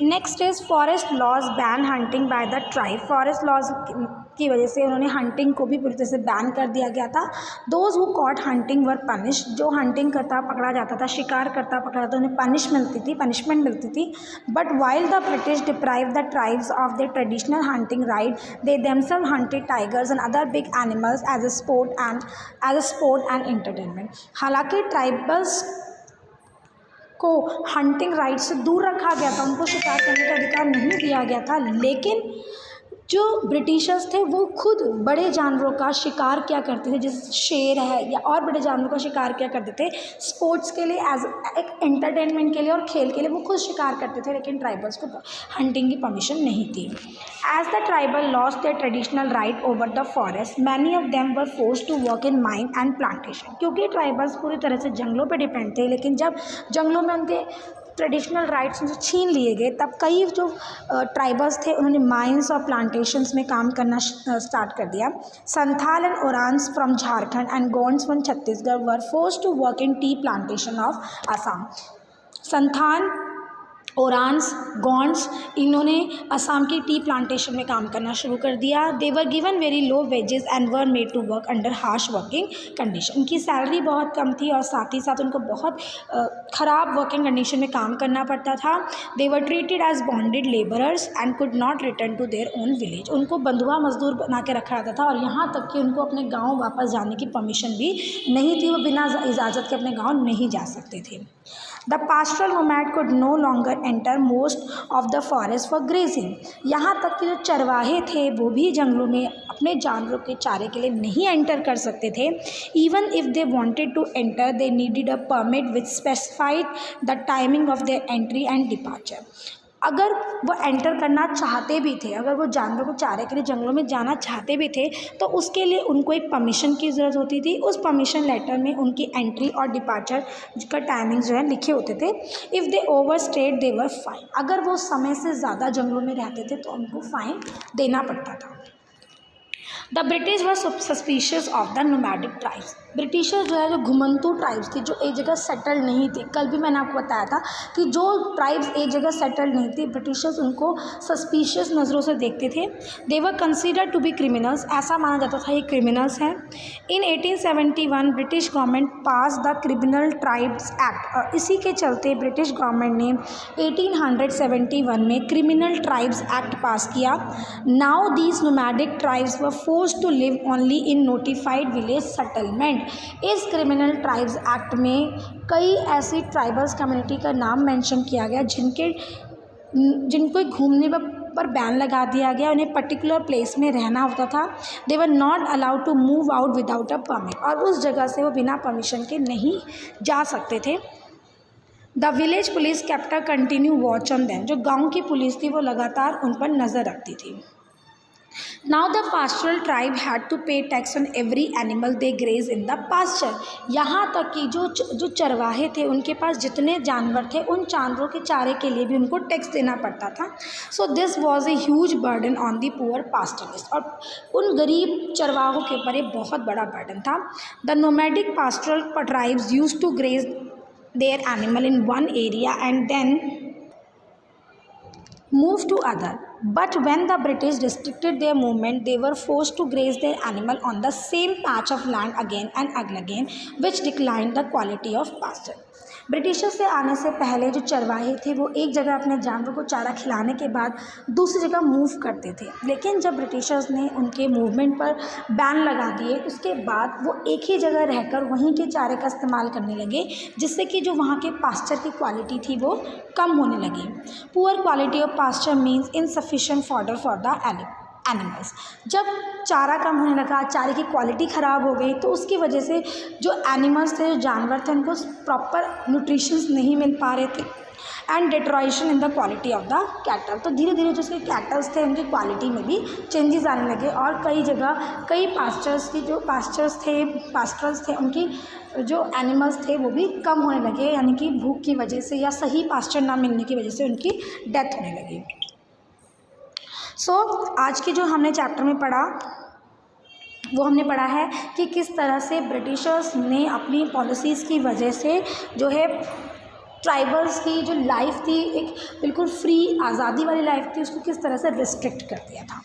Next is forest laws ban hunting by the tribe. Forest laws की वजह से उन्होंने हंटिंग को भी पूरी तरह से बैन कर दिया गया था। Those who caught hunting were punish. जो हंटिंग करता पकड़ा जाता था, शिकार करता पकड़ा जाता, उन्हें पनिशमेंट मिलती थी। But while the British deprive the tribes of the traditional hunting right, they themselves hunted tigers and other big animals as a sport and entertainment. हालांकि ट्राइबल्स को हंटिंग राइट से दूर रखा गया था, उनको शिकार करने का अधिकार नहीं दिया गया था, लेकिन जो ब्रिटिशर्स थे वो खुद बड़े जानवरों का शिकार क्या करते थे, जैसे शेर है या और बड़े जानवरों का शिकार क्या करते थे स्पोर्ट्स के लिए, एज एक एंटरटेनमेंट के लिए और खेल के लिए वो खुद शिकार करते थे, लेकिन ट्राइबल्स को हंटिंग की परमिशन नहीं थी। As the tribal lost their traditional right over the forest, many of them were forced to work in mine and plantation. क्योंकि ट्राइबल्स पूरी तरह से जंगलों पर डिपेंड थे, लेकिन जब जंगलों में उनके ट्रेडिशनल राइट्स जो छीन लिए गए, तब कई जो ट्राइबल्स थे उन्होंने माइंस और प्लांटेशंस में काम करना स्टार्ट कर दिया। Santhal and Oraons from Jharkhand and Gonds from Chhattisgarh were forced to work in tea plantation of Assam. Santhal, Oraons, Gonds, इन्होंने असम की टी प्लांटेशन में काम करना शुरू कर दिया। They were given very low wages and were made to work under harsh working condition. उनकी सैलरी बहुत कम थी और साथ ही साथ उनको बहुत ख़राब वर्किंग कंडीशन में काम करना पड़ता था। They were treated as bonded labourers and could not return to their own village. उनको बंधुआ मजदूर बना के रखा जाता था और यहाँ तक कि उनको अपने गाँव वापस जाने की परमिशन भी नहीं थी, वो बिना इजाज़त के अपने गाँव नहीं जा सकते थे। The pastoral nomad could no longer enter most of the forest for grazing। यहाँ तक कि जो चरवाहे थे वो भी जंगलों में अपने जानवरों के चारे के लिए नहीं एंटर कर सकते थे। Even if they wanted to enter, they needed a permit which specified the timing of their entry and departure। अगर वो एंटर करना चाहते भी थे, अगर वो जानवरों को चारे के लिए जंगलों में जाना चाहते भी थे, तो उसके लिए उनको एक परमिशन की ज़रूरत होती थी। उस परमिशन लेटर में उनकी एंट्री और डिपार्चर का टाइमिंग जो है लिखे होते थे। If they overstayed they were fine. अगर वो समय से ज़्यादा जंगलों में रहते थे तो उनको फ़ाइन देना पड़ता था। The British were suspicious of the nomadic tribes. Britisher जो है, जो घुमंतू ट्राइब्स थी, जो एक जगह सेटल नहीं थी, कल भी मैंने आपको बताया था कि जो ट्राइब्स एक जगह सेटल नहीं थी, ब्रिटिशर्स उनको सस्पिशियस नज़रों से देखते थे। They were considered to be criminals. ऐसा माना जाता था ये क्रिमिनल्स हैं। In 1871 British government pass the criminal tribes act. और इसी के चलते ब्रिटिश गवर्नमेंट ने 1871 में क्रिमिनल ट्राइब्स एक्ट पास किया। Now these nomadic tribes were forced to live only in notified village settlement. इस क्रिमिनल ट्राइब्स एक्ट में कई ऐसी ट्राइबल्स कम्युनिटी का नाम मेंशन किया गया जिनको घूमने पर बैन लगा दिया गया, उन्हें पर्टिकुलर प्लेस में रहना होता था। They were not allowed to move out without a permit. और उस जगह से वो बिना परमिशन के नहीं जा सकते थे। The village police kept a continue watch on them. जो गाँव की पुलिस थी वो लगातार उन पर नज़र रखती थी। Now the pastoral tribe had to pay tax on every animal they graze in the pasture। यहाँ तक कि जो चरवाहे थे उनके पास जितने जानवर थे उन जानवरों के चारे के लिए भी उनको टैक्स देना पड़ता था। So this was a huge burden on the poor pastoralists। और उन गरीब चरवाहों के ऊपर ये बहुत बड़ा बर्डन था। The nomadic pastoral tribes used to graze their animal in one area and then move to other। But when the British restricted their movement, they were forced to graze their animal on the same patch of land again and again, which declined the quality of pasture। Britishers से आने से पहले जो चरवाहे थे वो एक जगह अपने जानवरों को चारा खिलाने के बाद दूसरी जगह मूव करते थे, लेकिन जब ब्रिटिशर्स ने उनके मूवमेंट पर बैन लगा दिए उसके बाद वो एक ही जगह रहकर वहीं के चारे का इस्तेमाल करने लगे, जिससे कि जो वहाँ के पास्चर की क्वालिटी थी वो कम होने लगी। Poor quality of pasture means insufficient fodder for the animals. जब चारा कम होने लगा, चारे की क्वालिटी ख़राब हो गई, तो उसकी वजह से जो एनिमल्स थे, जो जानवर थे, उनको प्रॉपर न्यूट्रिशंस नहीं मिल पा रहे थे and deterioration in the quality of the cattle. तो धीरे धीरे जो उसके कैटल्स थे उनकी क्वालिटी में भी चेंजेस आने लगे और कई जगह कई पास्टर्स थे उनकी जो एनिमल्स थे वो भी कम होने लगे, यानी कि भूख की वजह से या सही पास्चर ना मिलने की वजह से उनकी डेथ होने लगी। आज की जो हमने चैप्टर में पढ़ा वो हमने पढ़ा है कि किस तरह से ब्रिटिशर्स ने अपनी पॉलिसीज़ की वजह से जो है ट्राइबल्स की जो लाइफ थी एक बिल्कुल फ्री आज़ादी वाली लाइफ थी उसको किस तरह से रिस्ट्रिक्ट कर दिया था।